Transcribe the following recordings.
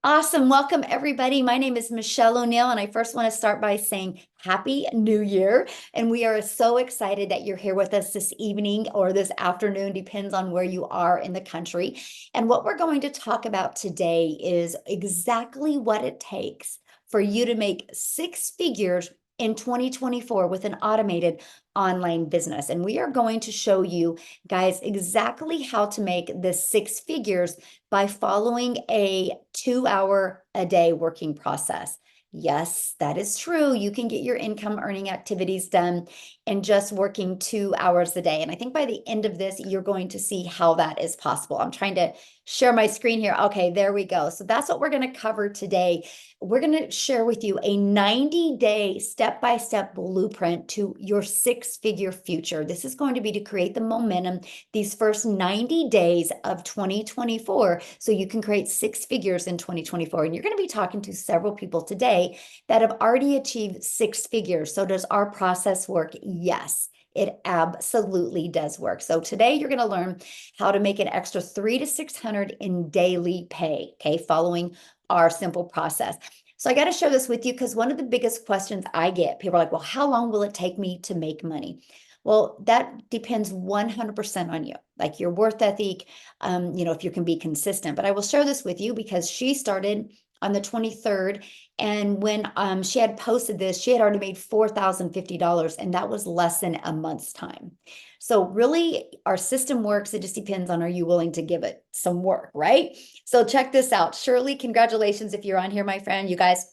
Awesome. Welcome, everybody. My name is Michelle O'Neill, and I first want to start by saying Happy New Year. And we are so excited that you're here with us this evening or this afternoon, depends on where you are in the country. And what we're going to talk about today is exactly what it takes for you to make six figures in 2024 with an automated online business. And we are going to show you guys exactly how to make the six figures by following a 2 hour a day working process. Yes, that is true. You can get your income earning activities done in just working 2 hours a day. And I think by the end of this, you're going to see how that is possible. I'm trying to share my screen here. Okay, there we go. So that's what we're going to cover today. We're going to share with you a 90-day step-by-step blueprint to your six-figure future. This is going to be to create the momentum these first 90 days of 2024 so you can create six figures in 2024. And you're going to be talking to several people today that have already achieved six figures. So does our process work? Yes. It absolutely does work. So today you're going to learn how to make an extra 300 to 600 in daily pay, okay, following our simple process. So I got to share this with you because one of the biggest questions I get, people are like, well, how long will it take me to make money? Well, that depends 100% on you, like your worth ethic, if you can be consistent. But I will share this with you because she started on the 23rd. And when she had posted this, she had already made $4,050, and that was less than a month's time. So really, our system works. It just depends on, are you willing to give it some work, right? So check this out. Shirley, congratulations if you're on here, my friend. You guys,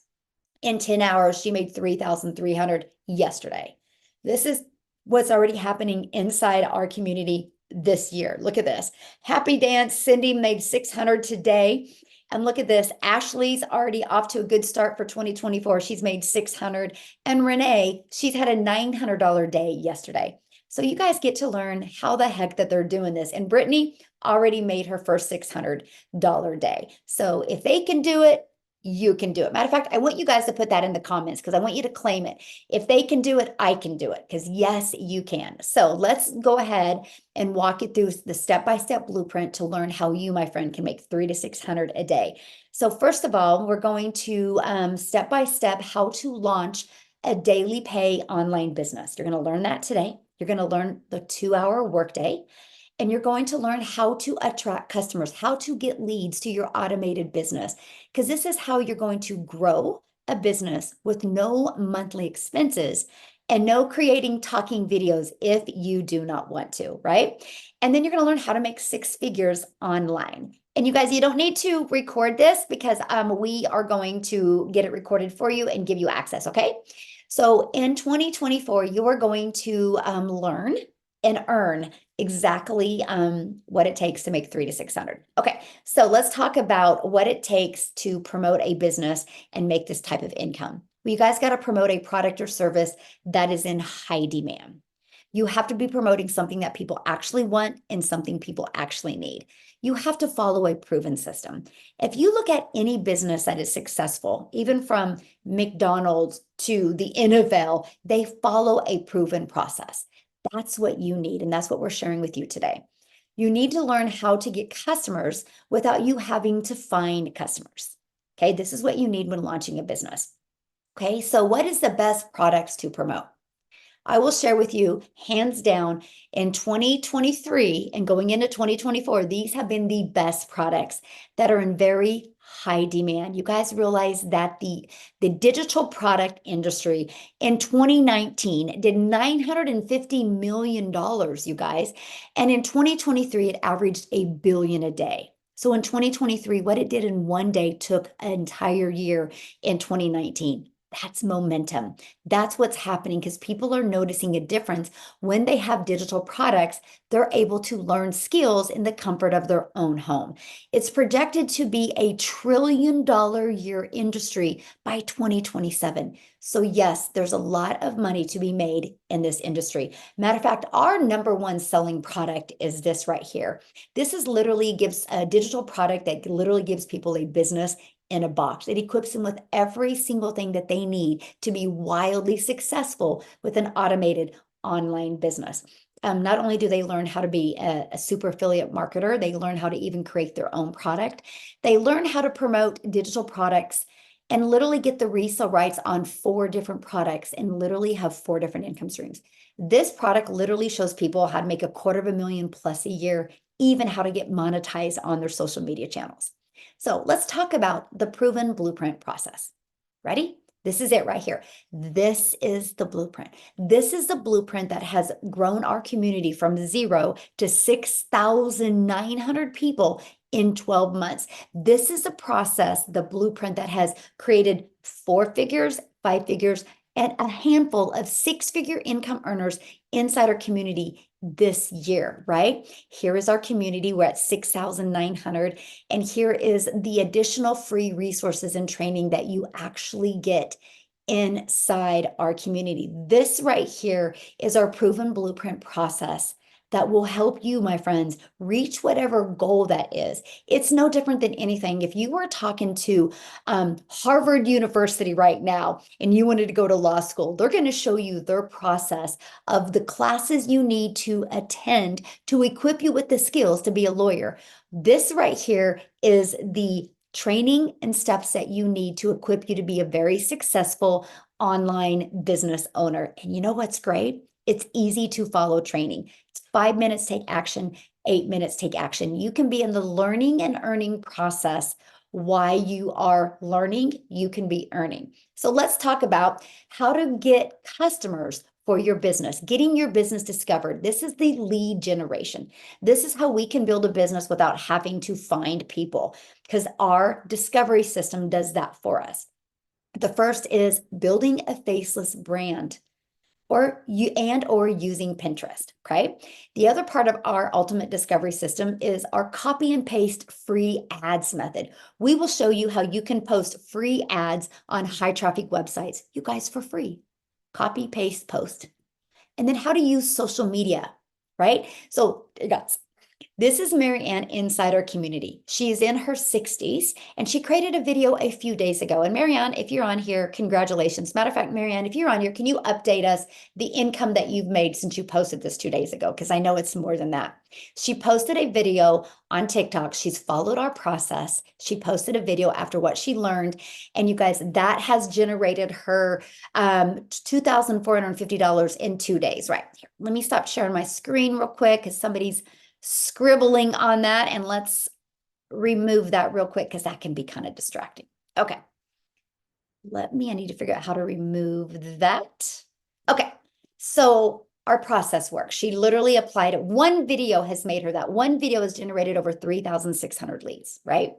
in 10 hours, she made 3,300 yesterday. This is what's already happening inside our community this year. Look at this. Happy Dance, Cindy made 600 today. And look at this. Ashley's already off to a good start for 2024. She's made 600. And Renee, she's had a $900 day yesterday. So you guys get to learn how the heck that they're doing this. And Brittany already made her first $600 day. So if they can do it, you can do it. Matter of fact, I want you guys to put that in the comments because I want you to claim it. If they can do it, I can do it because yes, you can. So let's go ahead and walk you through the step-by-step blueprint to learn how you, my friend, can make 300 to 600 a day. So first of all, we're going to step-by-step how to launch a daily pay online business. You're going to learn that today. You're going to learn the 2 hour workday. And you're going to learn how to attract customers, how to get leads to your automated business, because this is how you're going to grow a business with no monthly expenses and no creating talking videos if you do not want to, right? And then you're going to learn how to make six figures online. And you guys, you don't need to record this because we are going to get it recorded for you and give you access, okay? So in 2024, you are going to learn and earn exactly what it takes to make 300 to 600. Okay, so let's talk about what it takes to promote a business and make this type of income. Well, you guys got to promote a product or service that is in high demand. You have to be promoting something that people actually want and something people actually need. You have to follow a proven system. If you look at any business that is successful, even from McDonald's to the NFL, they follow a proven process. That's what you need. And that's what we're sharing with you today. You need to learn how to get customers without you having to find customers. Okay, this is what you need when launching a business. Okay, so what is the best products to promote? I will share with you, hands down, in 2023 and going into 2024, these have been the best products that are in very high demand. You guys realize that the digital product industry in 2019 did $950 million, you guys. And in 2023, it averaged $1 billion a day. So in 2023, what it did in one day took an entire year in 2019. That's momentum. That's what's happening because people are noticing a difference when they have digital products. They're able to learn skills in the comfort of their own home. It's projected to be a $1 trillion year industry by 2027. So yes, there's a lot of money to be made in this industry. Matter of fact, our number one selling product is this right here. This is literally gives a digital product that literally gives people a business in a box. It equips them with every single thing that they need to be wildly successful with an automated online business. Not only do they learn how to be a super affiliate marketer, they learn how to even create their own product. They learn how to promote digital products and literally get the resale rights on 4 different products and literally have 4 different income streams. This product literally shows people how to make $250,000 plus a year, even how to get monetized on their social media channels. So let's talk about the proven blueprint process. Ready? This is it right here. This is the blueprint. This is the blueprint that has grown our community from 0 to 6,900 people in 12 months. This is the process, the blueprint that has created 4 figures, 5 figures, and a handful of 6-figure income earners inside our community this year, right? Here is our community. We're at 6,900. And here is the additional free resources and training that you actually get inside our community. This right here is our proven blueprint process that will help you, my friends, reach whatever goal that is. It's no different than anything. If you were talking to Harvard University right now and you wanted to go to law school, they're going to show you their process of the classes you need to attend to equip you with the skills to be a lawyer. This right here is the training and steps that you need to equip you to be a very successful online business owner. And you know what's great? It's easy to follow training. It's 5 minutes, take action, 8 minutes, take action. You can be in the learning and earning process. While you are learning, you can be earning. So let's talk about how to get customers for your business, getting your business discovered. This is the lead generation. This is how we can build a business without having to find people, because our discovery system does that for us. The first is building a faceless brand, or using Pinterest, okay? The other part of our ultimate discovery system is our copy and paste free ads method. We will show you how you can post free ads on high traffic websites, you guys, for free. Copy, paste, post. And then how to use social media, right? So guys, this is Marianne inside our community. She's in her 60s and she created a video a few days ago. And Marianne, if you're on here, congratulations. Matter of fact, Marianne, if you're on here, can you update us the income that you've made since you posted this 2 days ago? Because I know it's more than that. She posted a video on TikTok. She's followed our process. She posted a video after what she learned. And you guys, that has generated her $2,450 in 2 days. Right here. Let me stop sharing my screen real quick because somebody's scribbling on that, and let's remove that real quick because that can be kind of distracting. Okay. I need to figure out how to remove that. Okay. So our process works. She literally applied it. One video has made her that. One video has generated over 3,600 leads, right?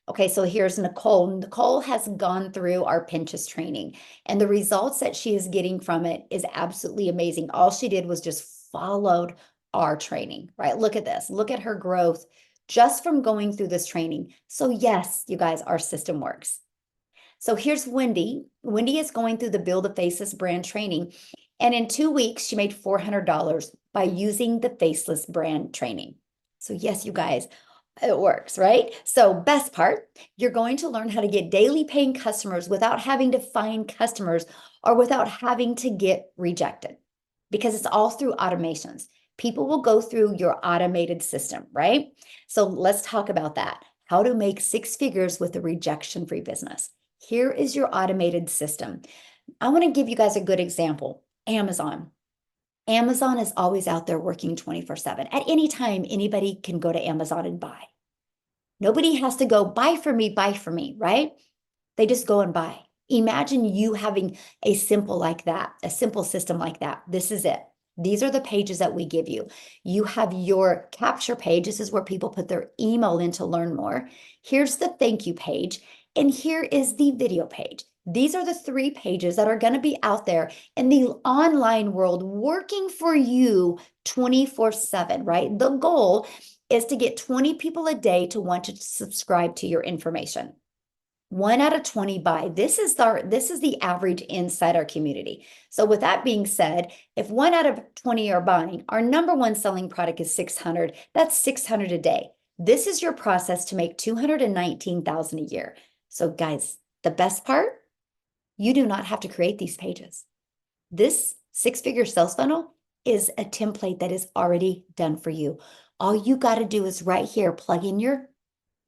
Okay, so here's Nicole. Nicole has gone through our Pinterest training, and the results that she is getting from it is absolutely amazing. All she did was just followed our training, right? Look at this. Look at her growth just from going through this training. So yes, you guys, our system works. So here's Wendy. Wendy is going through the Build a Faceless brand training. And in 2 weeks, she made $400 by using the Faceless brand training. So yes, you guys, it works, right? So best part, you're going to learn how to get daily paying customers without having to find customers or without having to get rejected, because it's all through automations. People will go through your automated system, right? So let's talk about that. How to make 6 figures with a rejection-free business. Here is your automated system. I want to give you guys a good example. Amazon. Amazon is always out there working 24/7. At any time, anybody can go to Amazon and buy. Nobody has to go buy for me, right? They just go and buy. Imagine you having a simple system like that. This is it. These are the pages that we give you. You have your capture page. This is where people put their email in to learn more. Here's the thank you page. And here is the video page. These are the 3 pages that are going to be out there in the online world working for you 24/7, right? The goal is to get 20 people a day to want to subscribe to your information. 1 out of 20 buy. This is the average inside our community. So with that being said, if 1 out of 20 are buying, our number 1 selling product is 600. That's 600 a day. This is your process to make 219,000 a year. So guys, the best part, you do not have to create these pages. This 6-figure sales funnel is a template that is already done for you. All you got to do is right here, plug in your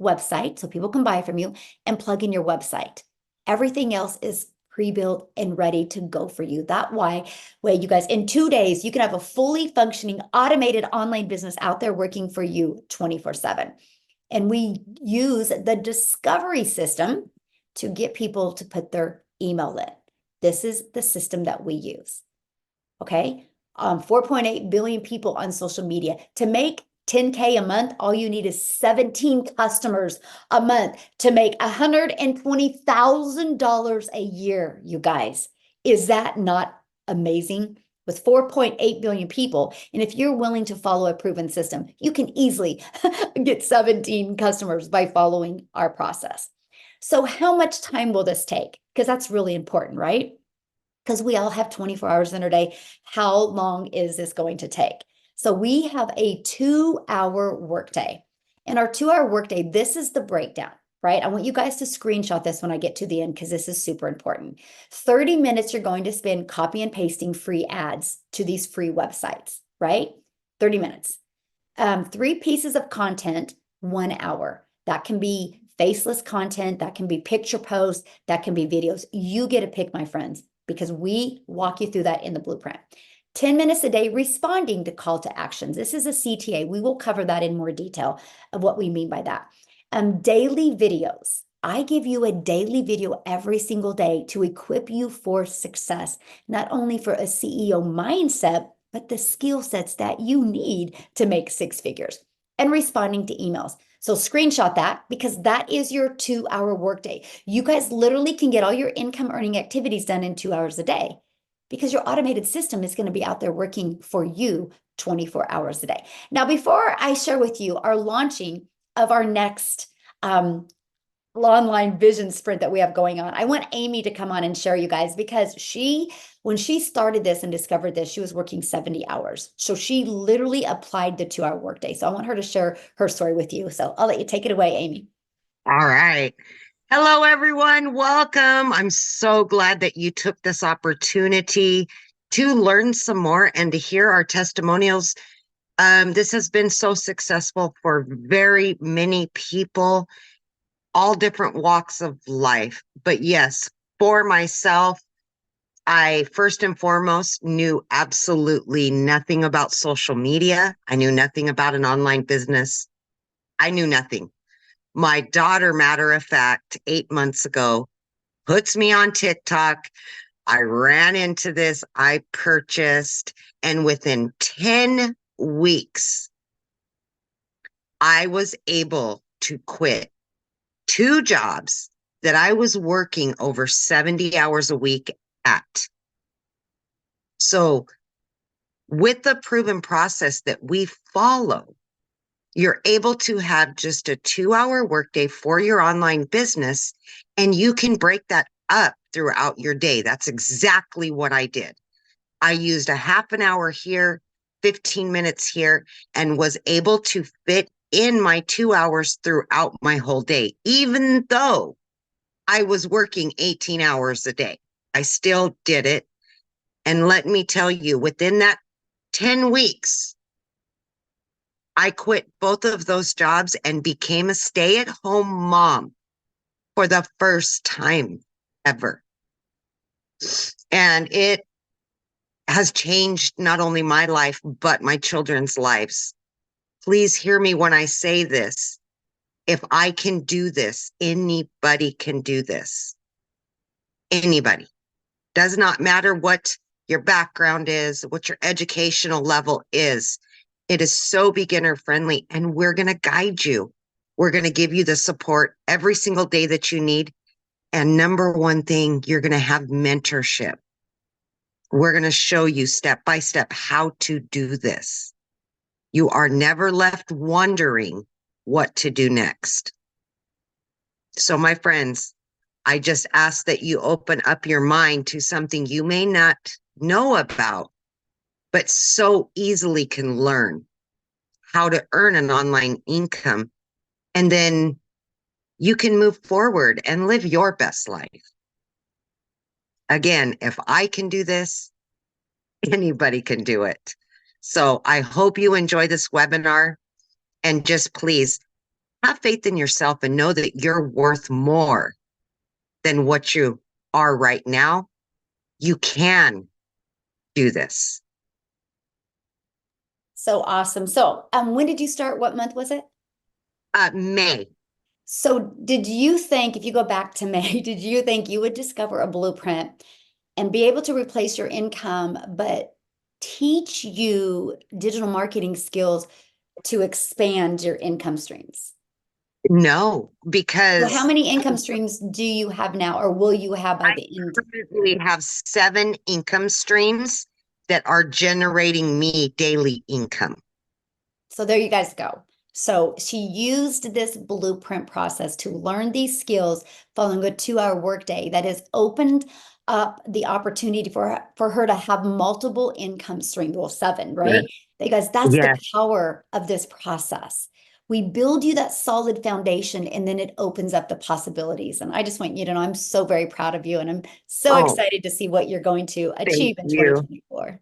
website so people can buy from you and plug in your website. Everything else is pre-built and ready to go for you. That way, you guys, in 2 days, you can have a fully functioning automated online business out there working for you 24/7. And we use the discovery system to get people to put their email in. This is the system that we use. Okay. 4.8 billion people on social media. To make 10K a month, all you need is 17 customers a month to make $120,000 a year, you guys. Is that not amazing? With 4.8 billion people, and if you're willing to follow a proven system, you can easily get 17 customers by following our process. So how much time will this take? Because that's really important, right? Because we all have 24 hours in a day. How long is this going to take? So we have a 2-hour workday. In our 2-hour workday, this is the breakdown, right? I want you guys to screenshot this when I get to the end because this is super important. 30 minutes you're going to spend copy and pasting free ads to these free websites, right? 30 minutes. 3 pieces of content, 1 hour. That can be faceless content, that can be picture posts, that can be videos. You get to pick, my friends, because we walk you through that in the blueprint. 10 minutes a day responding to call to actions. This is a CTA. We will cover that in more detail of what we mean by that. Daily videos. I give you a daily video every single day to equip you for success, not only for a CEO mindset, but the skill sets that you need to make 6 figures. And responding to emails. So screenshot that because that is your 2-hour workday. You guys literally can get all your income earning activities done in 2 hours a day because your automated system is going to be out there working for you 24 hours a day. Now, before I share with you our launching of our next online vision sprint that we have going on, I want Amy to come on and share, you guys, because when she started this and discovered this, she was working 70 hours. So she literally applied the 2-hour workday. So I want her to share her story with you. So I'll let you take it away, Amy. All right. Hello, everyone. Welcome. I'm so glad that you took this opportunity to learn some more and to hear our testimonials. This has been so successful for very many people, all different walks of life. But yes, for myself, I first and foremost knew absolutely nothing about social media. I knew nothing about an online business. I knew nothing. My daughter, matter of fact, 8 months ago, puts me on TikTok. I ran into this, I purchased, and within 10 weeks, I was able to quit 2 jobs that I was working over 70 hours a week at. So with the proven process that we follow, you're able to have just a 2-hour workday for your online business, and you can break that up throughout your day. That's exactly what I did. I used a half an hour here, 15 minutes here, and was able to fit in my 2 hours throughout my whole day, even though I was working 18 hours a day. I still did it. And let me tell you, within that 10 weeks, I quit both of those jobs and became a stay-at-home mom for the first time ever. And it has changed not only my life, but my children's lives. Please hear me when I say this. If I can do this, anybody can do this. Anybody. Does not matter what your background is, what your educational level is. It is so beginner friendly, and we're going to guide you. We're going to give you the support every single day that you need. And number one thing, you're going to have mentorship. We're going to show you step by step how to do this. You are never left wondering what to do next. So my friends, I just ask that you open up your mind to something you may not know about, but so easily can learn how to earn an online income. And then you can move forward and live your best life. Again, if I can do this, anybody can do it. So I hope you enjoy this webinar, and just please have faith in yourself and know that you're worth more than what you are right now. You can do this. So awesome. So, when did you start? What month was it? May. So, did you think, if you go back to May, did you think you would discover a blueprint and be able to replace your income, but teach you digital marketing skills to expand your income streams? No, So, how because many income streams do you have now, or will you have by I the end? currently have 7 income streams that are generating me daily income. So there you guys go. So she used this blueprint process to learn these skills following a 2-hour workday that has opened up the opportunity for her to have multiple income streams. Well, 7, right? Because that's the Yeah. power of this process. We build you that solid foundation and then it opens up the possibilities. And I just want you to know I'm so very proud of you and I'm so Oh, excited to see what you're going to thank achieve in you. 2024. So,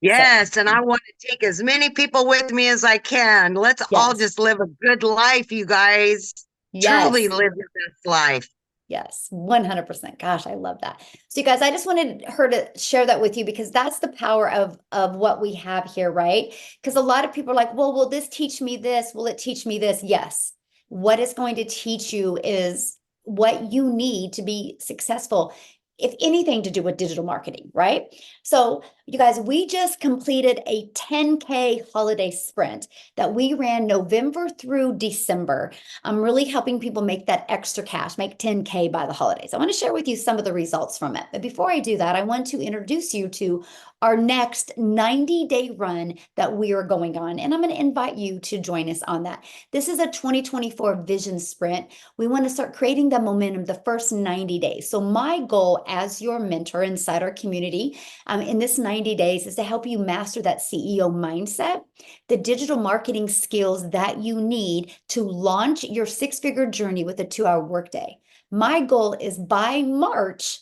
Yes, and I want to take as many people with me as I can. Let's all yes, just live a good life, you guys. Truly yes. live your best life. Yes, 100%. Gosh, I love that. So you guys, I just wanted her to share that with you because that's the power of what we have here, right? Because a lot of people are like, well, will this teach me this? Will it teach me this? Yes. What it's going to teach you is what you need to be successful, if anything to do with digital marketing, right? So you guys, we just completed a 10K holiday sprint that we ran November through December. I'm really helping people make that extra cash, make 10K by the holidays. I want to share with you some of the results from it. But before I do that, I want to introduce you to our next 90-day run that we are going on. And I'm going to invite you to join us on that. This is a 2024 vision sprint. We want to start creating the momentum the first 90 days. So my goal as your mentor inside our community in this 90 days is to help you master that CEO mindset, the digital marketing skills that you need to launch your 6-figure journey with a 2-hour workday. My goal is by March,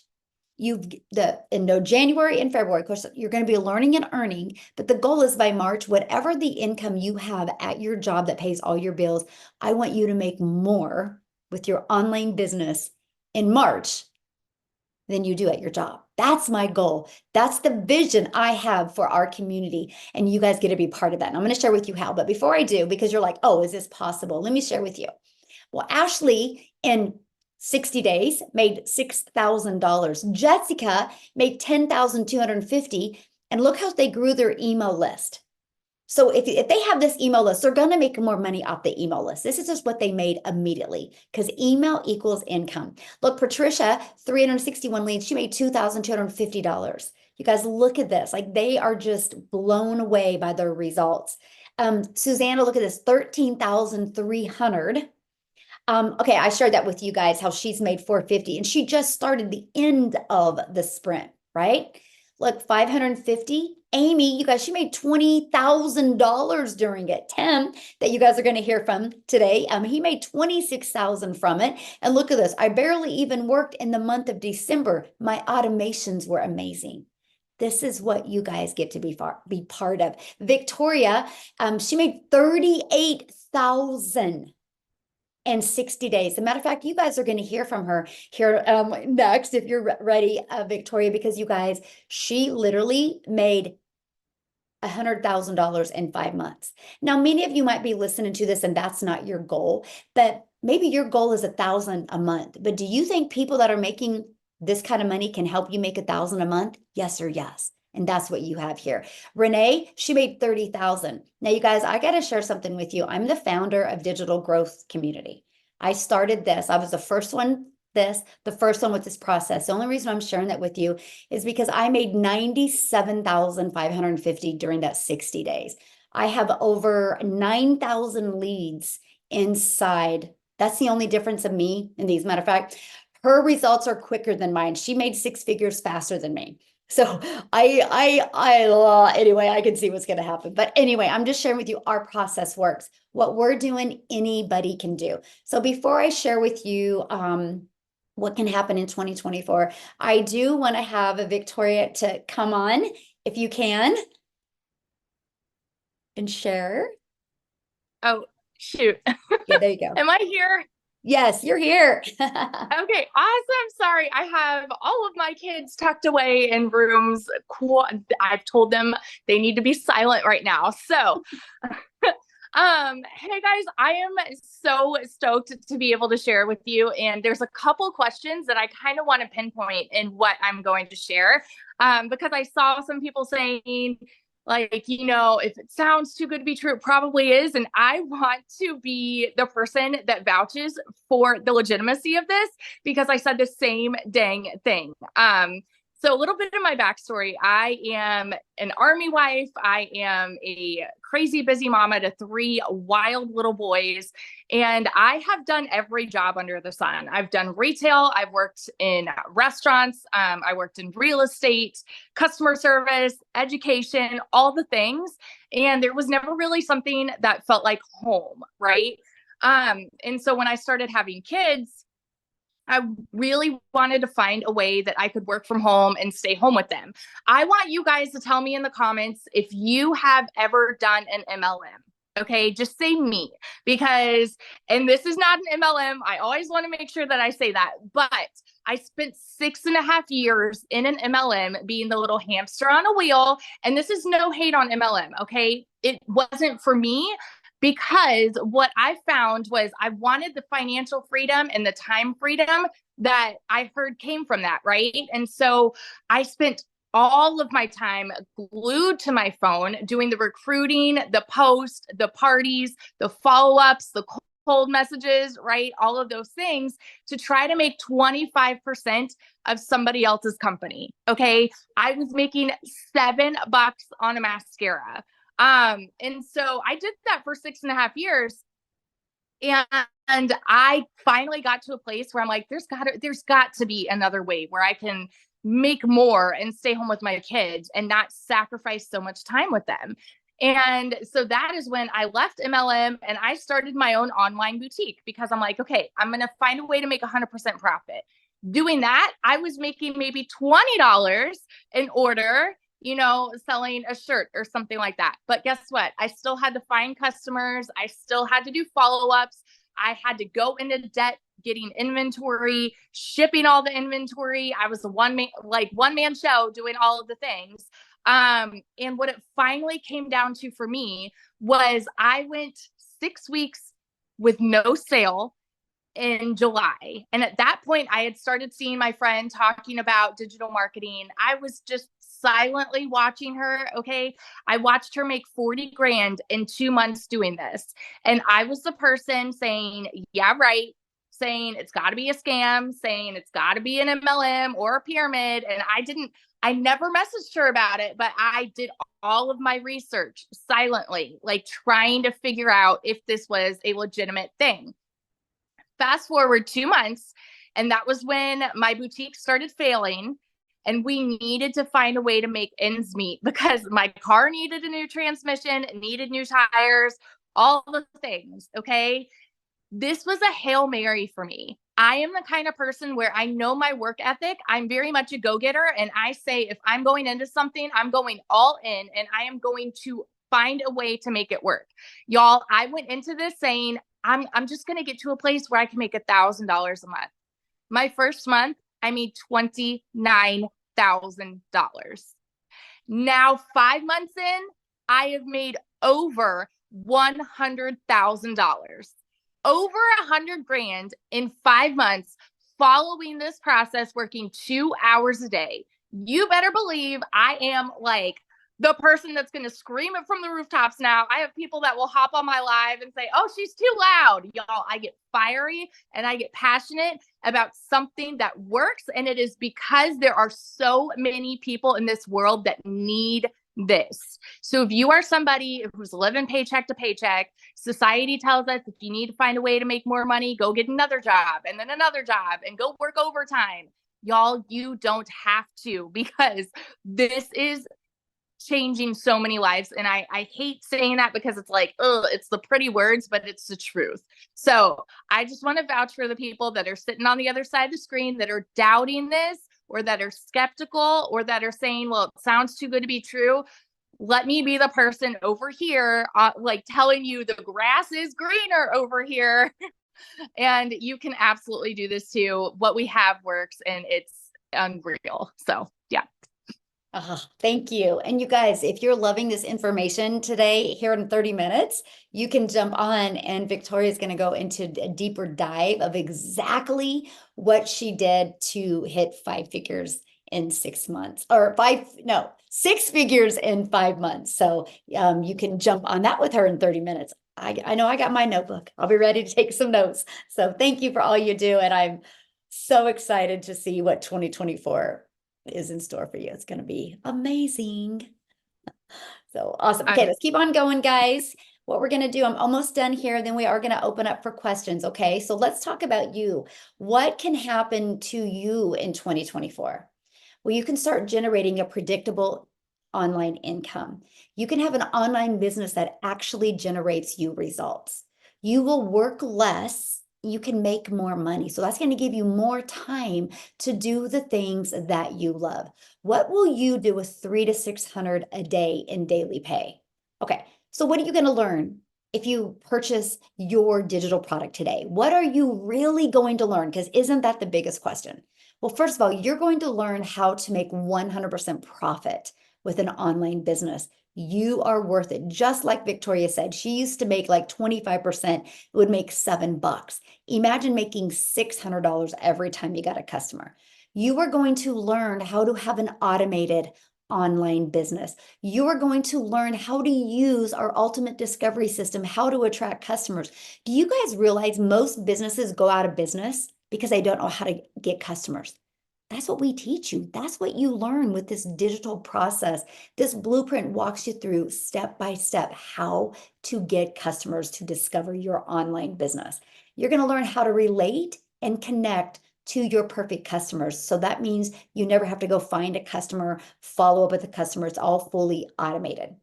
January and February, of course, you're going to be learning and earning, but the goal is by March, whatever the income you have at your job that pays all your bills, I want you to make more with your online business in March than you do at your job. That's my goal. That's the vision I have for our community. And you guys get to be part of that. And I'm going to share with you how. But before I do, because you're like, oh, is this possible? Let me share with you. Well, Ashley, in 60 days, made $6,000. Jessica made $10,250. And look how they grew their email list. So if they have this email list, they're going to make more money off the email list. This is just what they made immediately because email equals income. Look, Patricia, 361 leads. She made $2,250. You guys look at this. Like they are just blown away by their results. Susanna, look at this, 13,300. Okay, I shared that with you guys, how she's made 450 and she just started the end of the sprint, right? Look, 550. Amy, you guys, she made $20,000 during it. Tim, that you guys are going to hear from today, he made 26,000 from it. And look at this. I barely even worked in the month of December. My automations were amazing. This is what you guys get to be part of. Victoria, she made 38,000 and 60 days. As a matter of fact, you guys are going to hear from her here next if you're ready, Victoria, because you guys, she literally made $100,000 in 5 months. Now, many of you might be listening to this and that's not your goal, but maybe your goal is 1,000 a month. But do you think people that are making this kind of money can help you make 1,000 a month? Yes or yes. And that's what you have here. Renee, she made 30,000. Now, you guys, I got to share something with you. I'm the founder of Digital Growth Community. I started this. I was the first one with this process. The only reason I'm sharing that with you is because I made 97,550 during that 60 days. I have over 9,000 leads inside. That's the only difference of me in these. Matter of fact, her results are quicker than mine. She made 6 figures faster than me. So anyway, I can see what's going to happen. But anyway, I'm just sharing with you our process works. What we're doing, anybody can do. So before I share with you what can happen in 2024, I do want to have a Victoria to come on if you can. and share. Oh, shoot. Yeah, there you go. Am I here? Yes, you're here. Okay, awesome. Sorry, I have all of my kids tucked away in rooms. I've told them they need to be silent right now. So, hey guys, I am so stoked to be able to share with you. And there's a couple questions that I kind of want to pinpoint in what I'm going to share. Because I saw some people saying, like, if it sounds too good to be true, it probably is. And I want to be the person that vouches for the legitimacy of this because I said the same dang thing. So a little bit of my backstory. I am an Army wife. I am a crazy busy mama to 3 wild little boys. And I have done every job under the sun. I've done retail. I've worked in restaurants. I worked in real estate, customer service, education, all the things. And there was never really something that felt like home, right? And so when I started having kids, I really wanted to find a way that I could work from home and stay home with them. I want you guys to tell me in the comments if you have ever done an MLM. Okay, just say me because, and this is not an MLM. I always want to make sure that I say that, but I spent 6.5 years in an MLM being the little hamster on a wheel. And this is no hate on MLM. Okay, it wasn't for me. Because what I found was I wanted the financial freedom and the time freedom that I heard came from that, right? And so I spent all of my time glued to my phone doing the recruiting, the post, the parties, the follow-ups, the cold messages, right? All of those things to try to make 25% of somebody else's company. Okay. I was making $7 on a mascara. And so I did that for 6.5 years. And I finally got to a place where I'm like, there's got to be another way where I can make more and stay home with my kids and not sacrifice so much time with them. And so that is when I left MLM and I started my own online boutique because I'm like, okay, I'm going to find a way to make 100% profit. Doing that, I was making maybe $20 an order, selling a shirt or something like that. But guess what? I still had to find customers. I still had to do follow-ups. I had to go into debt, getting inventory, shipping all the inventory. I was a one-man show doing all of the things. And what it finally came down to for me was I went 6 weeks with no sale in July. And at that point, I had started seeing my friend talking about digital marketing. I was just silently watching her. Okay. I watched her make 40 grand in 2 months doing this. And I was the person saying, yeah, right. Saying it's got to be a scam, saying it's got to be an MLM or a pyramid. And I never messaged her about it, but I did all of my research silently, like trying to figure out if this was a legitimate thing. Fast forward 2 months, and that was when my boutique started failing. And we needed to find a way to make ends meet because my car needed a new transmission, needed new tires, all the things. Okay. This was a Hail Mary for me. I am the kind of person where I know my work ethic. I'm very much a go-getter. And I say, if I'm going into something, I'm going all in and I am going to find a way to make it work. Y'all, I went into this saying, I'm just going to get to a place where I can make $1,000 a month. My first month, I made $29,000. Now, 5 months in, I have made over $100,000, over 100 grand in 5 months following this process, working 2 hours a day. You better believe I am like the person that's going to scream it from the rooftops now. I have people that will hop on my live and say, oh, she's too loud. Y'all, I get fiery and I get passionate about something that works. And it is because there are so many people in this world that need this. So if you are somebody who's living paycheck to paycheck, society tells us if you need to find a way to make more money, go get another job and then another job and go work overtime. Y'all, you don't have to, because this is changing so many lives. And I hate saying that because it's like, oh, it's the pretty words, but it's the truth. So I just want to vouch for the people that are sitting on the other side of the screen that are doubting this, or that are skeptical, or that are saying, well, it sounds too good to be true. let me be the person over here, like telling you the grass is greener over here. And you can absolutely do this too. What we have works and it's unreal. So yeah. Thank you. And you guys, if you're loving this information today, here in 30 minutes, you can jump on and Victoria's going to go into a deeper dive of exactly what she did to hit 5 figures in 6 months, or 6 figures in 5 months. So you can jump on that with her in 30 minutes. I know I got my notebook. I'll be ready to take some notes. So thank you for all you do. And I'm so excited to see what 2024 is in store for you. It's going to be amazing. So awesome. Okay, let's keep on going, guys. What we're going to do, I'm almost done here. Then we are going to open up for questions. Okay, so let's talk about you. What can happen to you in 2024? Well, you can start generating a predictable online income. You can have an online business that actually generates you results. You will work less. You can make more money. So that's going to give you more time to do the things that you love. What will you do with $300 to $600 a day in daily pay? Okay, so what are you going to learn if you purchase your digital product today? What are you really going to learn? Because isn't that the biggest question? Well, first of all, you're going to learn how to make 100% profit with an online business. You are worth it. Just like Victoria said, she used to make like 25%, it would make $7. Imagine making $600 every time you got a customer. You are going to learn how to have an automated online business. You are going to learn how to use our ultimate discovery system, how to attract customers. Do you guys realize most businesses go out of business because they don't know how to get customers? That's what we teach you. That's what you learn with this digital process. This blueprint walks you through step by step how to get customers to discover your online business. You're going to learn how to relate and connect to your perfect customers. So that means you never have to go find a customer, follow up with a customer. It's all fully automated.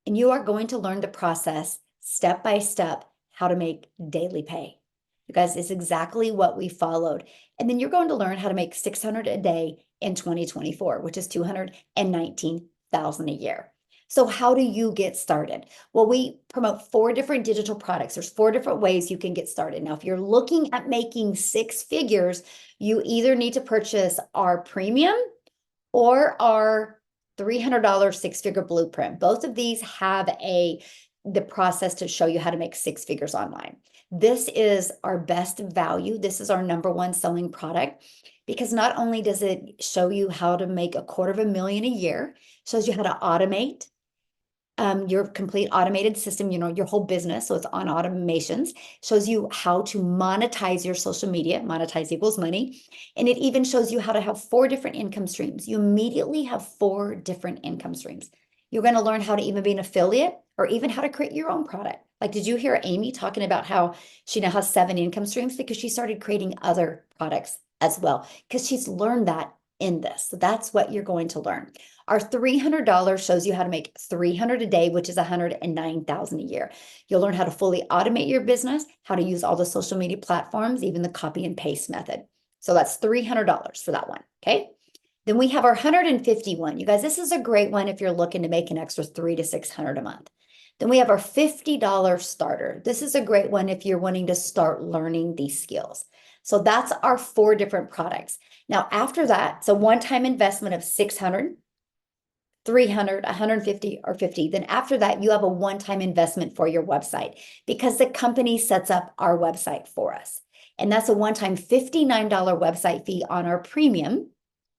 And you are going to learn the process step by step, how to make daily pay. You guys, it's exactly what we followed. And then you're going to learn how to make $600 a day in 2024, which is $219,000 a year. So how do you get started? Well, we promote 4 different digital products. There's 4 different ways you can get started. Now, if you're looking at making 6 figures, you either need to purchase our premium or our $300 6-figure blueprint. Both of these have the process to show you how to make 6 figures online. This is our best value. This is our #1 selling product because not only does it show you how to make $250,000 a year, shows you how to automate your complete automated system, your whole business. So it's on automations, shows you how to monetize your social media. Monetize equals money. And it even shows you how to have 4 different income streams. You immediately have 4 different income streams. You're going to learn how to even be an affiliate or even how to create your own product. Like, did you hear Amy talking about how she now has 7 income streams? Because she started creating other products as well, because she's learned that in this. So that's what you're going to learn. Our $300 shows you how to make $300 a day, which is $109,000 a year. You'll learn how to fully automate your business, how to use all the social media platforms, even the copy and paste method. So that's $300 for that one. Okay. Then we have our $151. You guys, this is a great one if you're looking to make an extra $300 to $600 a month. Then we have our $50 starter. This is a great one if you're wanting to start learning these skills. So that's our 4 different products. Now, after that, it's a one-time investment of $600, $300, $150, or $50. Then after that, you have a one-time investment for your website because the company sets up our website for us. And that's a one-time $59 website fee on our premium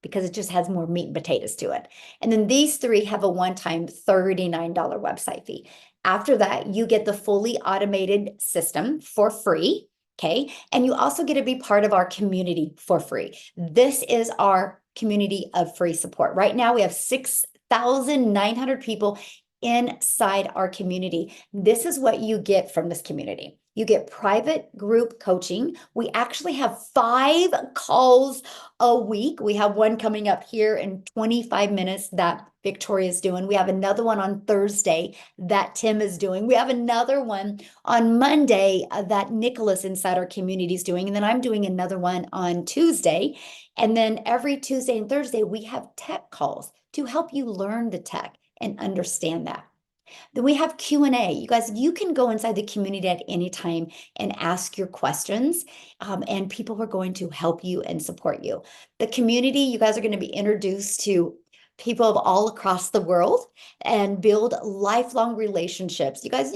because it just has more meat and potatoes to it. And then these 3 have a one-time $39 website fee. After that, you get the fully automated system for free. Okay. And you also get to be part of our community for free. This is our community of free support. Right now, we have 6,900 people inside our community. This is what you get from this community. You get private group coaching. We actually have 5 calls a week. We have one coming up here in 25 minutes that Victoria's doing. We have another one on Thursday that Tim is doing. We have another one on Monday that Nicholas inside our community is doing. And then I'm doing another one on Tuesday. And then every Tuesday and Thursday, we have tech calls to help you learn the tech. and understand that. Then we have Q&A. You guys, you can go inside the community at any time and ask your questions, and people are going to help you and support you. The community, you guys are going to be introduced to people of all across the world and build lifelong relationships. You guys,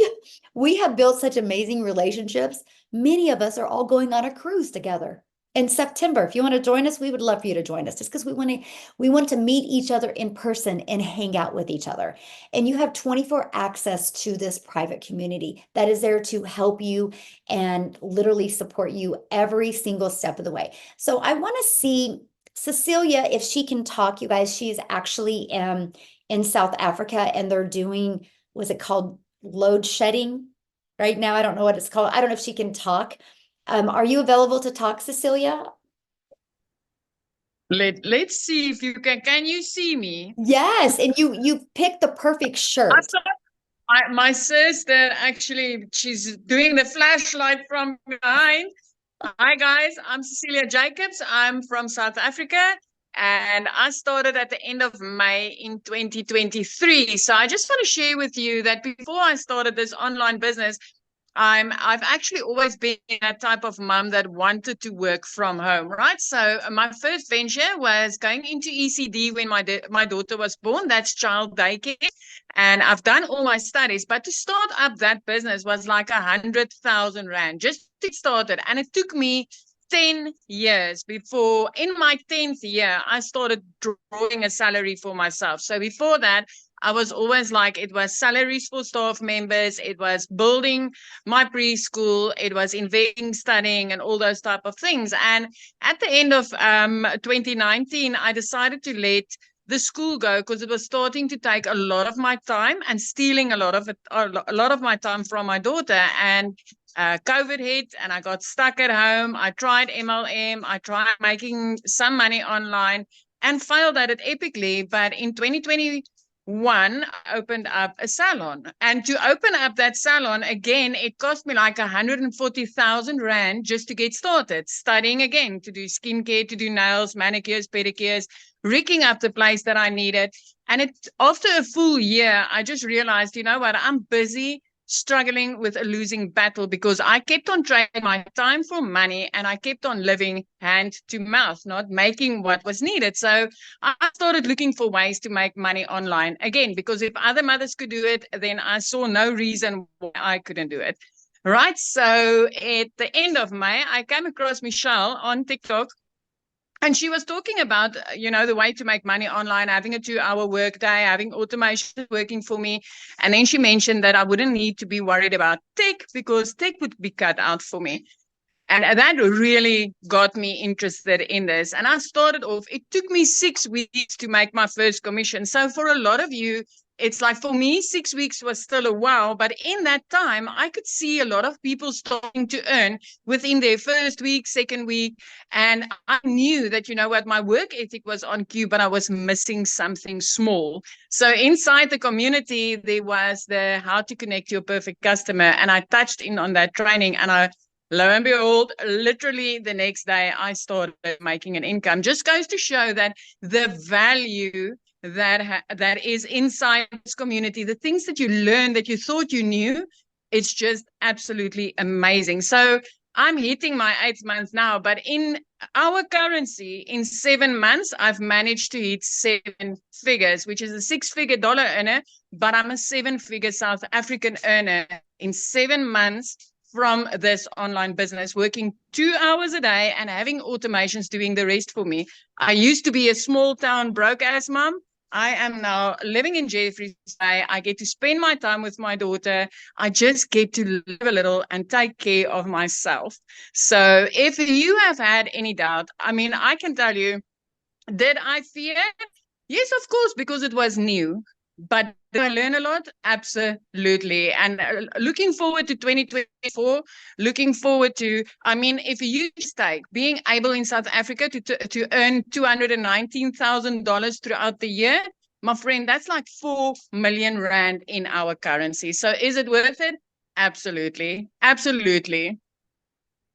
we have built such amazing relationships. Many of us are all going on a cruise together in September. If you want to join us, we would love for you to join us, just because we want to meet each other in person and hang out with each other. And you have 24 access to this private community that is there to help you and literally support you every single step of the way. So I want to see Cecilia, if she can talk, you guys. She's actually in South Africa, and they're doing, was it called load shedding right now? I don't know what it's called. I don't know if she can talk. Are you available to talk, Cecilia? Let's see if you can you see me? Yes, and you picked the perfect shirt. My sister, actually, she's doing the flashlight from behind. Hi guys, I'm Cecilia Jacobs. I'm from South Africa, and I started at the end of May in 2023. So I just want to share with you that before I started this online business, I've actually always been that type of mom that wanted to work from home, right? So my first venture was going into ECD when my daughter was born. That's child daycare. And I've done all my studies, but to start up that business was like 100,000 Rand just to start it. And it took me 10 years before, in my 10th year, I started drawing a salary for myself. So before that, I was always like, it was salaries for staff members, it was building my preschool, it was investing, studying, and all those type of things. And at the end of 2019, I decided to let the school go because it was starting to take a lot of my time and stealing a lot of my time from my daughter. And COVID hit and I got stuck at home. I tried MLM, I tried making some money online and failed at it epically. But in 2021, I opened up a salon. And to open up that salon, again, it cost me like 140,000 Rand just to get started. Studying again, to do skincare, to do nails, manicures, pedicures, rigging up the place that I needed. And after a full year, I just realized, you know what, I'm busy struggling with a losing battle because I kept on trading my time for money and I kept on living hand to mouth, not making what was needed. So I started looking for ways to make money online again, because if other mothers could do it, then I saw no reason why I couldn't do it. Right. So at the end of May, I came across Michelle on TikTok. And she was talking about, the way to make money online, having a 2-hour work day, having automation working for me. And then she mentioned that I wouldn't need to be worried about tech because tech would be cut out for me. And that really got me interested in this. And I started off, it took me 6 weeks to make my first commission. So for a lot of you, it's like, for me, 6 weeks was still a while. But in that time, I could see a lot of people starting to earn within their first week, second week. And I knew that, my work ethic was on cue, but I was missing something small. So inside the community, there was the how to connect your perfect customer. And I touched in on that training, and lo and behold, literally the next day, I started making an income. Just goes to show that the value that is inside this community, the things that you learn that you thought you knew, it's just absolutely amazing. So I'm hitting my 8th month now, but in our currency, in 7 months, I've managed to hit 7 figures, which is a 6-figure dollar earner, but I'm a 7-figure South African earner in 7 months from this online business, working 2 hours a day and having automations doing the rest for me. I used to be a small town broke ass mom. I am now living in Jeffreys Bay. I get to spend my time with my daughter. I just get to live a little and take care of myself. So if you have had any doubt, I can tell you, did I fear? Yes, of course, because it was new. But did I learn a lot? Absolutely. And looking forward to 2024, looking forward to, if you take being able in South Africa to earn $219,000 throughout the year, my friend, that's like 4 million Rand in our currency. So is it worth it? Absolutely. Absolutely.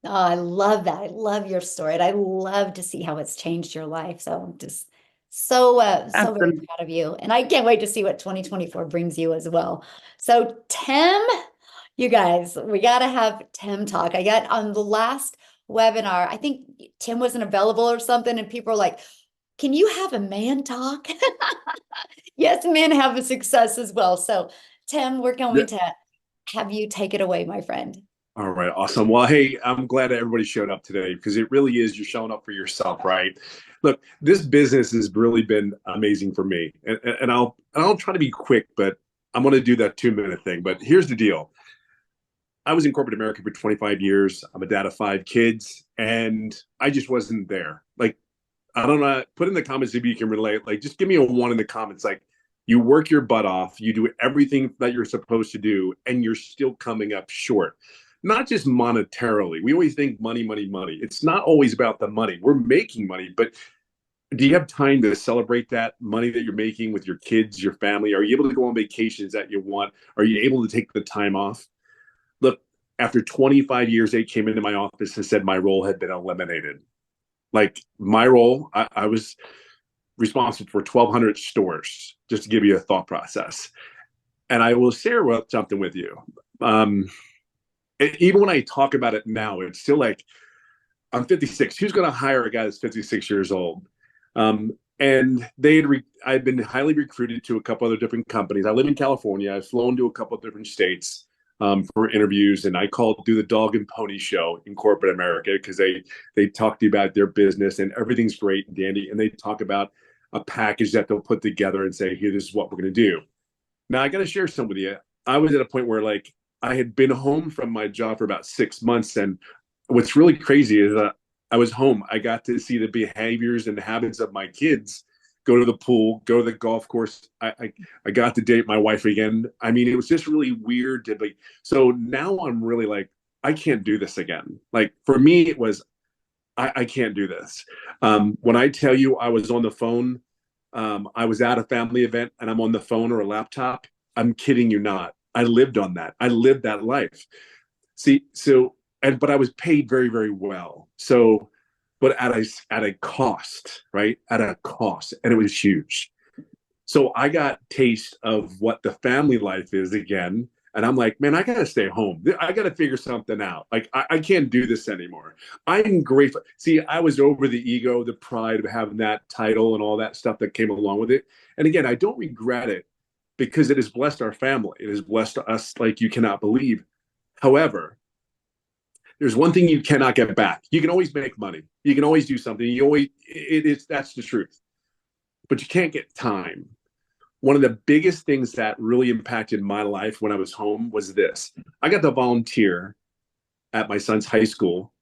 Oh, I love that. I love your story. And I love to see how it's changed your life. So I'm just So very Absolutely. proud of you. And I can't wait to see what 2024 brings you as well. So Tim, you guys, we got to have Tim talk. I got on the last webinar, I think Tim wasn't available or something, and people are like, can you have a man talk? Yes, men have a success as well. So Tim, we're going to have you take it away, my friend. All right, awesome. Well, hey, I'm glad that everybody showed up today because it really is, you're showing up for yourself, right? Look, this business has really been amazing for me, and I'll try to be quick, but I'm going to do that 2-minute thing. But here's the deal: I was in corporate America for 25 years. I'm a dad of 5 kids, and I just wasn't there. Like, I don't know. Put in the comments if you can relate. Like, just give me a 1 in the comments. Like, you work your butt off, you do everything that you're supposed to do, and you're still coming up short. Not just monetarily. We always think money, money, money. It's not always about the money. We're making money, but do you have time to celebrate that money that you're making with your kids, your family? Are you able to go on vacations that you want? Are you able to take the time off? Look, after 25 years, they came into my office and said my role had been eliminated. Like, my role, I was responsible for 1,200 stores, just to give you a thought process. And I will share something with you. Even when I talk about it now, it's still like, I'm 56. Who's going to hire a guy that's 56 years old? And I've been highly recruited to a couple other different companies. I live in California. I've flown to a couple of different states for interviews, and I do the dog and pony show in corporate America because they talk to you about their business and everything's great and dandy, and they talk about a package that they'll put together and say, here, this is what we're going to do. Now, I got to share some with you. I was at a point where, like, I had been home from my job for about 6 months, and what's really crazy is that I was home. I got to see the behaviors and habits of my kids. Go to the pool, go to the golf course. I got to date my wife again. I mean, it was just really weird to be. So now I'm really like, I can't do this again. Like, for me, it was, I can't do this. When I tell you I was on the phone, I was at a family event and I'm on the phone or a laptop, I'm kidding you not. I lived on that. I lived that life. See, but I was paid very, very well. So, but at a cost, right? At a cost, and it was huge. So I got taste of what the family life is again, and I'm like, man, I gotta stay home. I gotta figure something out. Like, I can't do this anymore. I'm grateful. See, I was over the ego, the pride of having that title and all that stuff that came along with it. And again, I don't regret it because it has blessed our family. It has blessed us like you cannot believe. However, there's one thing you cannot get back. You can always make money. You can always do something. That's the truth. But you can't get time. One of the biggest things that really impacted my life when I was home was this. I got to volunteer at my son's high school.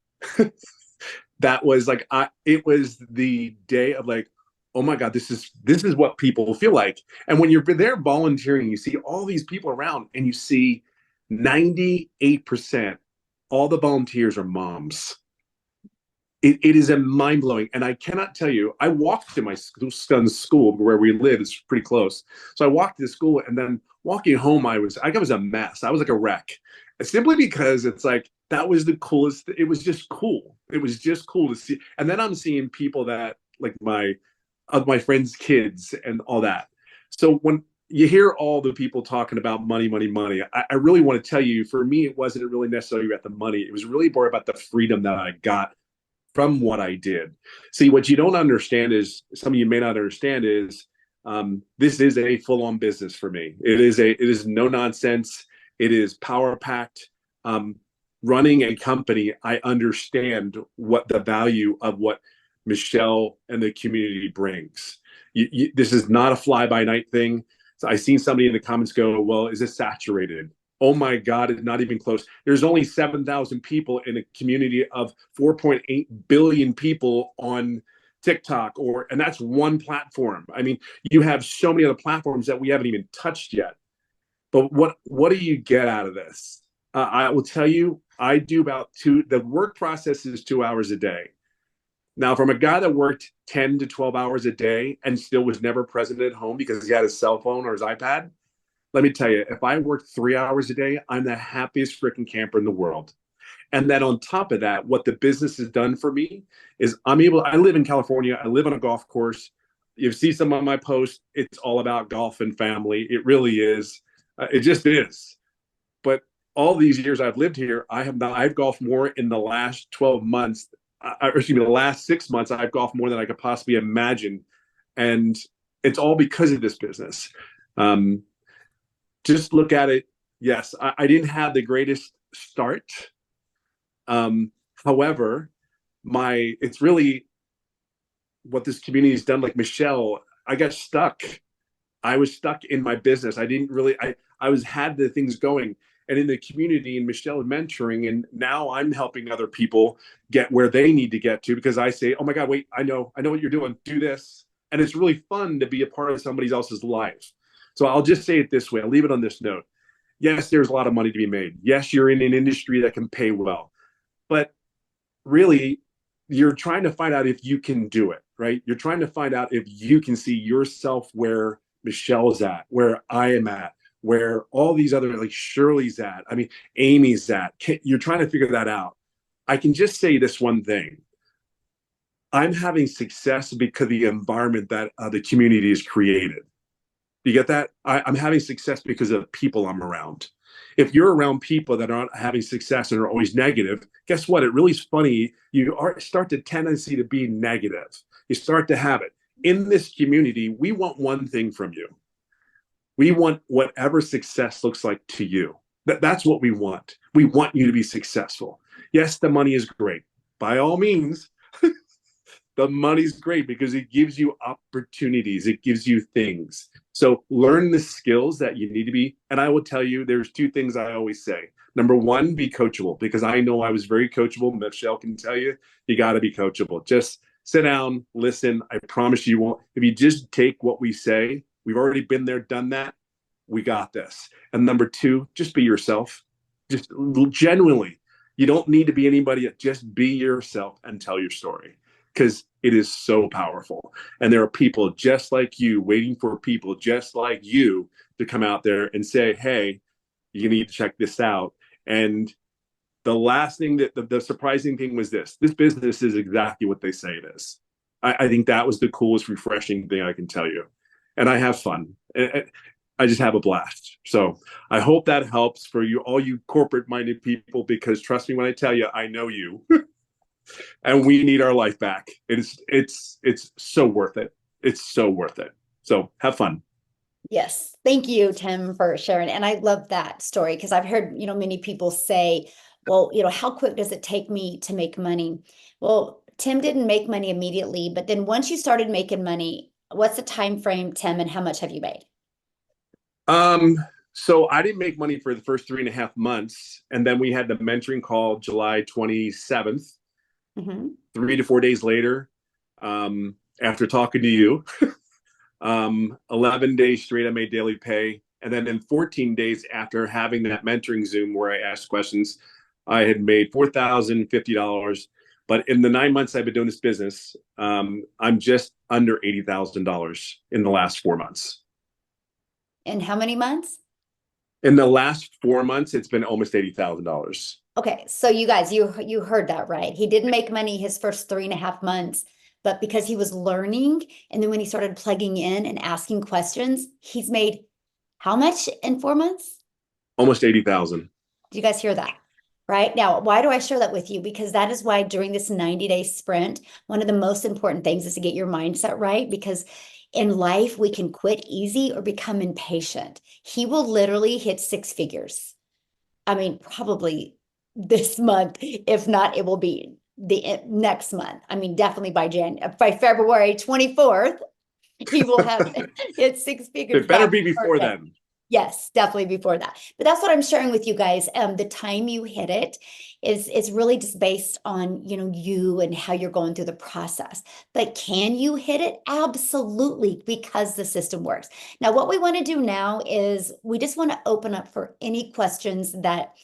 That was like, it was the day of like, oh my God, this is what people feel like. And when you're there volunteering, you see all these people around and you see 98%, all the volunteers are moms. It is a mind-blowing. And I cannot tell you, I walked to my son's school where we live. It's pretty close. So I walked to the school, and then walking home, I was a mess. I was like a wreck. Simply because it's like, that was the coolest. It was just cool. It was just cool to see. And then I'm seeing people that, like my friends' kids and all that. So when you hear all the people talking about money, money, money, I really want to tell you, for me, it wasn't really necessarily about the money. It was really more about the freedom that I got from what I did. See, what you don't understand is, some of you may not understand is, this is a full-on business for me. It is no nonsense. It is power packed. Running a company, I understand what the value of what Michelle and the community brings. This is not a fly-by-night thing. So I seen somebody in the comments go, well, is this saturated? Oh my God, it's not even close. There's only 7,000 people in a community of 4.8 billion people on TikTok, and that's one platform. I mean, you have so many other platforms that we haven't even touched yet. But what do you get out of this? I will tell you, I do the work process is 2 hours a day. Now, from a guy that worked 10 to 12 hours a day and still was never present at home because he had his cell phone or his iPad, let me tell you, if I worked 3 hours a day, I'm the happiest freaking camper in the world. And then on top of that, what the business has done for me is I live in California. I live on a golf course. You see some of my posts, it's all about golf and family. It really is. It just is. But all these years I've lived here, I've golfed more in the last 12 months, excuse me, the last 6 months, I've golfed more than I could possibly imagine. And it's all because of this business. Just look at it. Yes, I didn't have the greatest start. However, it's really what this community has done. Like Michelle, I got stuck. I was stuck in my business. I didn't really, had the things going, and in the community, and Michelle mentoring, and now I'm helping other people get where they need to get to, because I say, oh my God, wait, I know what you're doing. Do this. And it's really fun to be a part of somebody else's life. So I'll just say it this way. I'll leave it on this note. Yes, there's a lot of money to be made. Yes, you're in an industry that can pay well, but really you're trying to find out if you can do it, right? You're trying to find out if you can see yourself where Michelle's at, where I am at, where all these other, like Shirley's at, I mean, Amy's at. You're trying to figure that out. I can just say this one thing. I'm having success because of the environment that the community has created. You get that? I'm having success because of the people I'm around. If you're around people that aren't having success and are always negative, guess what? It really is funny. You start the tendency to be negative. You start to have it. In this community, we want one thing from you. We want whatever success looks like to you. That's what we want. We want you to be successful. Yes, the money is great. By all means, the money's great because it gives you opportunities. It gives you things. So learn the skills that you need to be. And I will tell you, there's two things I always say. Number one, be coachable, because I know I was very coachable. Michelle can tell you, you got to be coachable. Just sit down, listen. I promise you won't. If you just take what we say, we've already been there, done that. We got this. And number two, just be yourself. Just genuinely. You don't need to be anybody. Just be yourself and tell your story, because it is so powerful. And there are people just like you waiting for people just like you to come out there and say, hey, you need to check this out. And the last thing the surprising thing was this business is exactly what they say it is. I think that was the coolest, refreshing thing I can tell you. And I have fun. I just have a blast. So I hope that helps for you, all you corporate minded people, because trust me when I tell you, I know you. And we need our life back. It's so worth it. It's so worth it. So have fun. Yes. Thank you, Tim, for sharing. And I love that story, because I've heard, many people say, well, how quick does it take me to make money? Well, Tim didn't make money immediately, but then once you started making money, what's the time frame, Tim, and how much have you made? So I didn't make money for the first 3.5 months. And then we had the mentoring call July 27th. 3 to 4 days later, after talking to you, 11 days straight, I made daily pay. And then in 14 days after having that mentoring Zoom where I asked questions, I had made $4,050. But in the 9 months I've been doing this business, I'm just under $80,000 in the last 4 months. In how many months? In the last 4 months, it's been almost $80,000. Okay, so you guys, you heard that right. He didn't make money his first 3.5 months, but because he was learning, and then when he started plugging in and asking questions, he's made how much in 4 months? Almost 80,000. Do you guys hear that? Right now, why do I share that with you? Because that is why during this 90-day sprint, one of the most important things is to get your mindset right, because in life, we can quit easy or become impatient. He will literally hit 6 figures. I mean, probably this month. If not, it will be the next month. I mean, definitely by February 24th, he will have hit 6 figures. It better be before then. Yes, definitely before that. But that's what I'm sharing with you guys. The time you hit it is really just based on, you and how you're going through the process. But can you hit it? Absolutely, because the system works. Now, what we want to do now is we just want to open up for any questions that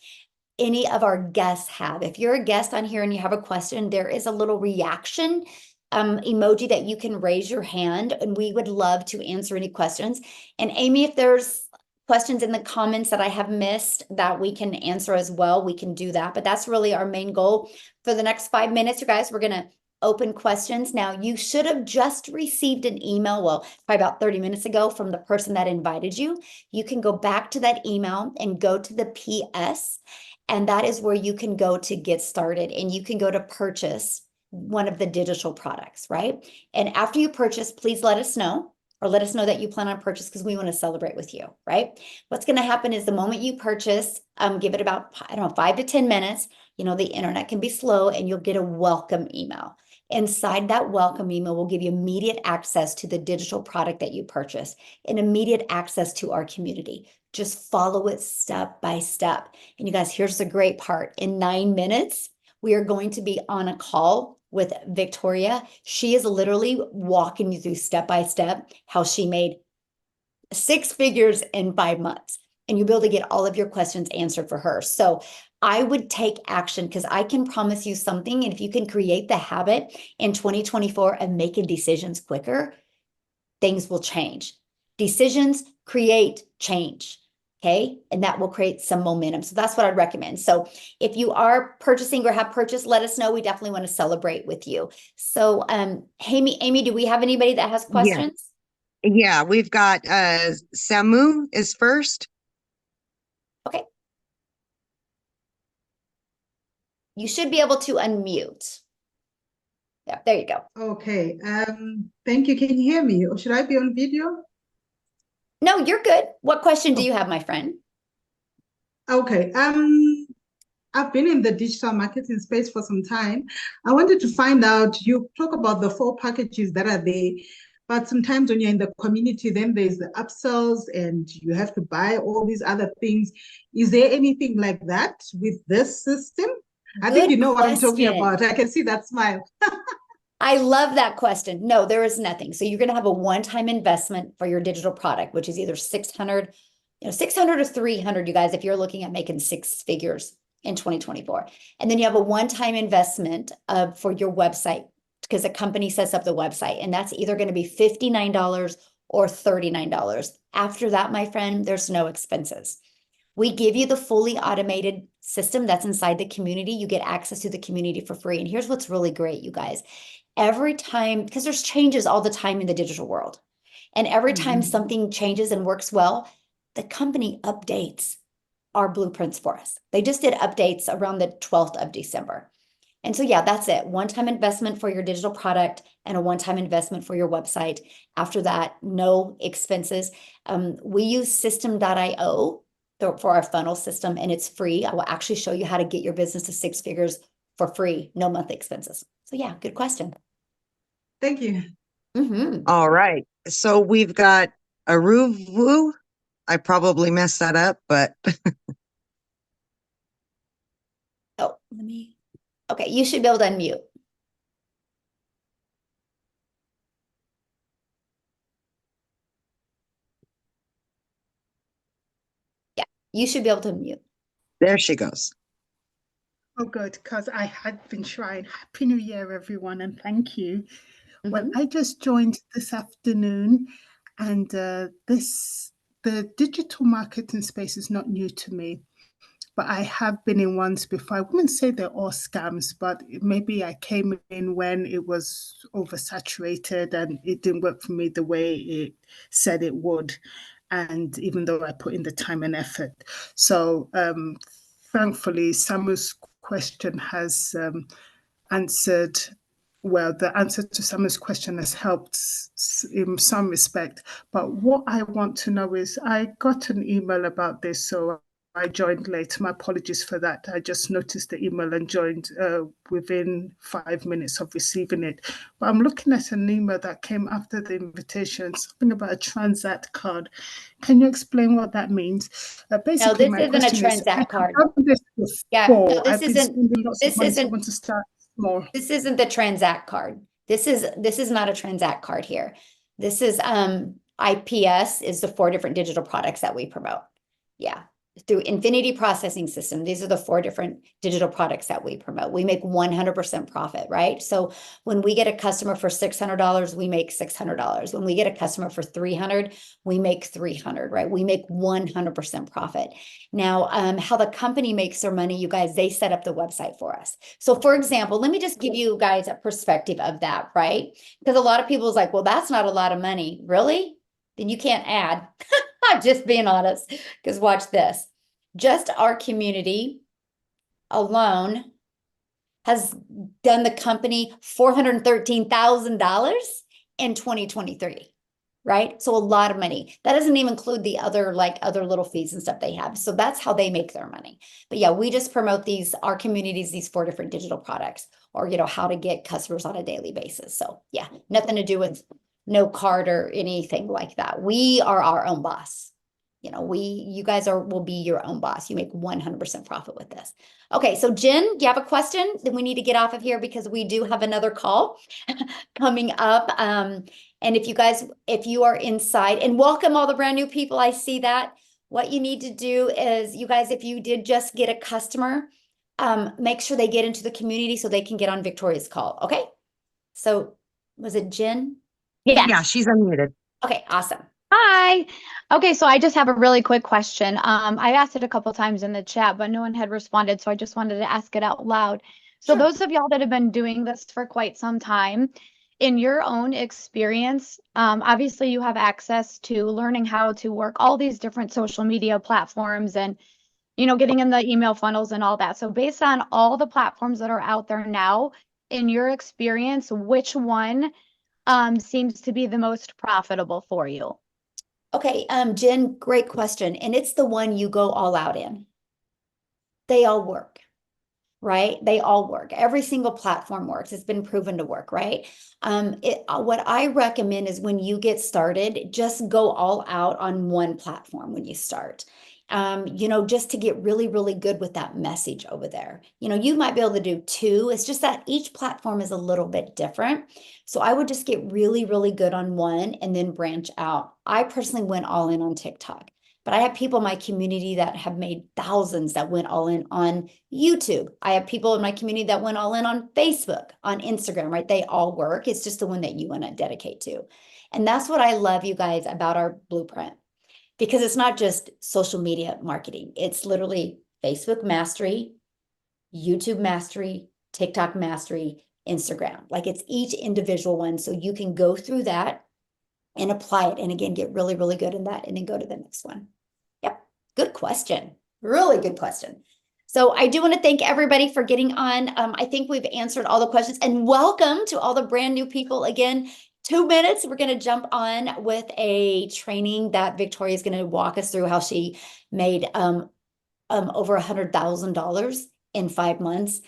any of our guests have. If you're a guest on here and you have a question, there is a little reaction emoji that you can raise your hand, and we would love to answer any questions. And Amy, if there's questions in the comments that I have missed that we can answer as well, we can do that. But that's really our main goal for the next 5 minutes, you guys. We're going to open questions. Now, you should have just received an email, well, probably about 30 minutes ago from the person that invited you. You can go back to that email and go to the PS, and that is where you can go to get started, and you can go to purchase one of the digital products, right? And after you purchase, please let us know, or let us know that you plan on purchase, because we want to celebrate with you, right? What's going to happen is the moment you purchase, give it about, I don't know, 5 to 10 minutes. You know, the internet can be slow, and you'll get a welcome email. Inside that welcome email will give you immediate access to the digital product that you purchase and immediate access to our community. Just follow it step by step. And you guys, here's the great part. In 9 minutes, we are going to be on a call with Victoria. She is literally walking you through step by step how she made 6 figures in 5 months. And you'll be able to get all of your questions answered for her. So I would take action, because I can promise you something. And if you can create the habit in 2024 of making decisions quicker, things will change. Decisions create change. Okay. And that will create some momentum. So that's what I'd recommend. So if you are purchasing or have purchased, let us know. We definitely want to celebrate with you. So, Amy, do we have anybody that has questions? Yeah, we've got Samu is first. Okay. You should be able to unmute. Yeah, there you go. Okay, thank you. Can you hear me, or should I be on video? No, you're good. What question do you have, my friend? Okay, I've been in the digital marketing space for some time. I wanted to find out, you talk about the 4 packages that are there, but sometimes when you're in the community, then there's the upsells and you have to buy all these other things. Is there anything like that with this system? I think you know what I'm talking about. I can see that smile. I love that question. No, there is nothing. So you're going to have a one-time investment for your digital product, which is either 600, 600 or 300, you guys, if you're looking at making 6 figures in 2024. And then you have a one-time investment for your website, because a company sets up the website, and that's either going to be $59 or $39. After that, my friend, there's no expenses. We give you the fully automated system that's inside the community. You get access to the community for free. And here's what's really great, you guys. Every time, because there's changes all the time in the digital world, and every time something changes and works well, the company updates our blueprints for us. They just did updates around the 12th of December. And so, yeah, that's it. One-time investment for your digital product and a one-time investment for your website. After that, no expenses. We use System.io for our funnel system, and it's free. I will actually show you how to get your business to 6 figures for free, no monthly expenses. So yeah, good question. Thank you. All right. So we've got Aruvu. I probably messed that up, but Oh, okay, you should be able to unmute. Yeah, you should be able to unmute. there she goes. Oh, good, because I had been trying. Happy New Year, everyone, and thank you. Well, I just joined this afternoon, and the digital marketing space is not new to me, but I have been in ones before. I wouldn't say they're all scams, but maybe I came in when it was oversaturated and it didn't work for me the way it said it would, and even though I put in the time and effort. So thankfully, Samu's question has answered. Well, the answer to Samu's question has helped in some respect. But what I want to know is, I got an email about this, so I joined late. My apologies for that. I just noticed the email and joined within 5 minutes of receiving it. But I'm looking at an email that came after the invitation, something about a Transact card. Can you explain what that means? Basically, no, this isn't a Transact card. Yeah, no, this isn't the Transact card. This is not a Transact card here. This is IPS is the 4 different digital products that we promote. Yeah. through Infinity Processing System. These are the 4 different digital products that we promote. We make 100% profit, right? So when we get a customer for $600, we make $600. When we get a customer for $300, we make $300, right? We make 100% profit. Now, how the company makes their money, you guys, they set up the website for us. So for example, let me just give you guys a perspective of that, right? Because a lot of people is like, well, that's not a lot of money. Really? Then you can't add. I'm just being honest, because watch this. Just our community alone has done the company $413,000 in 2023, right? So a lot of money. That doesn't even include the other little fees and stuff they have. So that's how they make their money. But yeah, we just promote our communities, these 4 different digital products, or how to get customers on a daily basis. So yeah, nothing to do with no card or anything like that. We are our own boss. You guys will be your own boss. You make 100% profit with this. Okay, so Jen, do you have a question? Then we need to get off of here because we do have another call coming up. And if you are inside, and welcome all the brand new people, I see that. What you need to do is, you guys, if you did just get a customer, make sure they get into the community so they can get on Victoria's call. Okay, so was it Jen? Yeah, she's unmuted. Okay, awesome. Hi. Okay, so I just have a really quick question. I asked it a couple times in the chat, but no one had responded, so I just wanted to ask it out loud. So Sure. those of y'all that have been doing this for quite some time, in your own experience, obviously you have access to learning how to work all these different social media platforms and, getting in the email funnels and all that. So based on all the platforms that are out there now, in your experience, which one seems to be the most profitable for you? Okay, Jen, great question. And it's the one you go all out in. They all work, right? They all work. Every single platform works. It's been proven to work, right? What I recommend is when you get started, just go all out on one platform when you start. Just to get really, really good with that message over there. You might be able to do 2. It's just that each platform is a little bit different. So I would just get really, really good on one and then branch out. I personally went all in on TikTok, but I have people in my community that have made thousands that went all in on YouTube. I have people in my community that went all in on Facebook, on Instagram, right? They all work. It's just the one that you want to dedicate to. And that's what I love, you guys, about our blueprint. Because it's not just social media marketing. It's literally Facebook mastery, YouTube mastery, TikTok mastery, Instagram. It's each individual one. So you can go through that and apply it. And again, get really, really good in that and then go to the next one. Yep. Good question. Really good question. So I do want to thank everybody for getting on. I think we've answered all the questions, and welcome to all the brand new people again. 2 minutes, we're going to jump on with a training that Victoria is going to walk us through how she made over $100,000 in 5 months.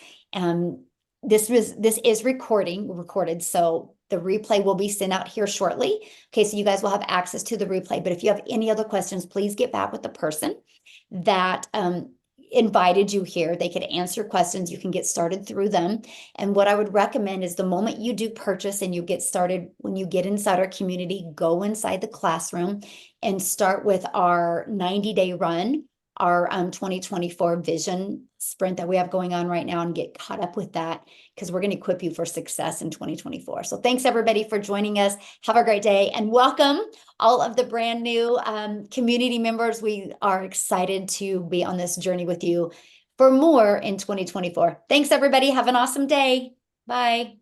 This is recorded, so the replay will be sent out here shortly. Okay, so you guys will have access to the replay. But if you have any other questions, please get back with the person that invited you here. They could answer questions. You can get started through them. And what I would recommend is the moment you do purchase and you get started, when you get inside our community, go inside the classroom and start with our 90-day run, our 2024 vision sprint that we have going on right now, and get caught up with that, because we're going to equip you for success in 2024. So thanks everybody for joining us. Have a great day, and welcome all of the brand new community members. We are excited to be on this journey with you for more in 2024. Thanks everybody. Have an awesome day. Bye.